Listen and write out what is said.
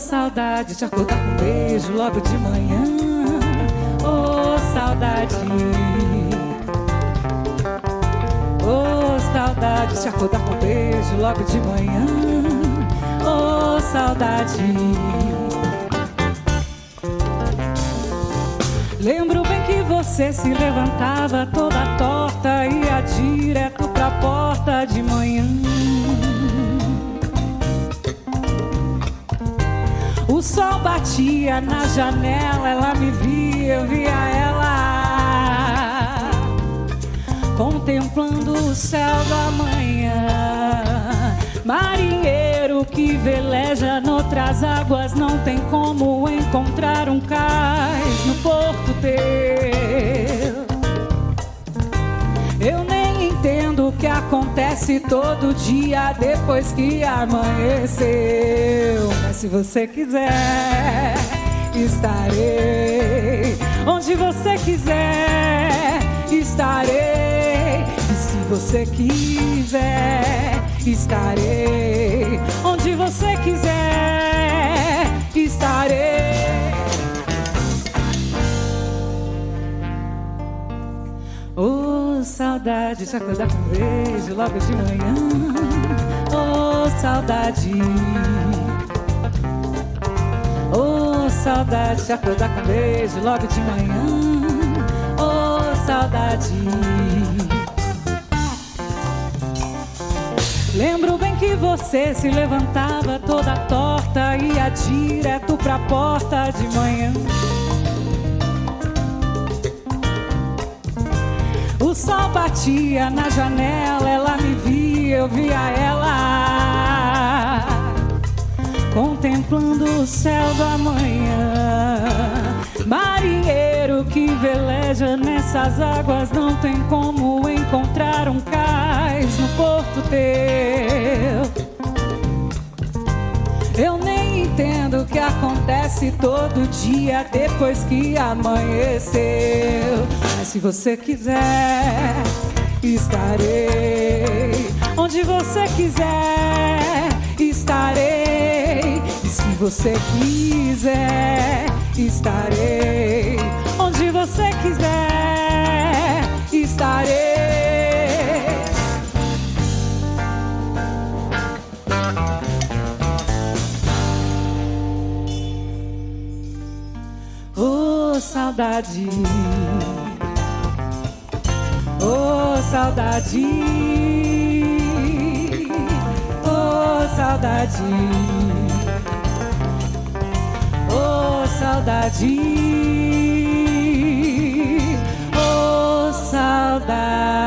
saudade de acordar com um beijo logo de manhã. Oh, saudade. Oh, saudade de acordar com um beijo logo de manhã. Oh, saudade. Lembro bem que você se levantava toda torta e ia direto pra porta de manhã. O sol batia na janela, ela me via, eu via ela, contemplando o céu da manhã. Marinheiro que veleja noutras águas, não tem como encontrar um cais no porto teu. Eu nem entendo o que acontece todo dia depois que amanheceu. Mas se você quiser, estarei onde você quiser, estarei. E se você quiser, estarei onde você quiser, estarei. Oh, saudade de acordar com um beijo logo de manhã. Oh, saudade. Oh, saudade de acordar com um beijo logo de manhã. Oh, saudade. Lembro bem que você se levantava toda torta e ia direto pra porta de manhã. O sol batia na janela, ela me via, eu via ela, contemplando o céu da manhã. Marinheiro que veleja nessas águas, não tem como encontrar um cais no porto teu. Eu nem entendo o que acontece todo dia depois que amanheceu. Mas se você quiser, estarei onde você quiser, estarei. E se você quiser, estarei onde você quiser, estarei. Oh, saudade. Oh, saudade. Oh, saudade. Oh, saudade. Oh, saudade.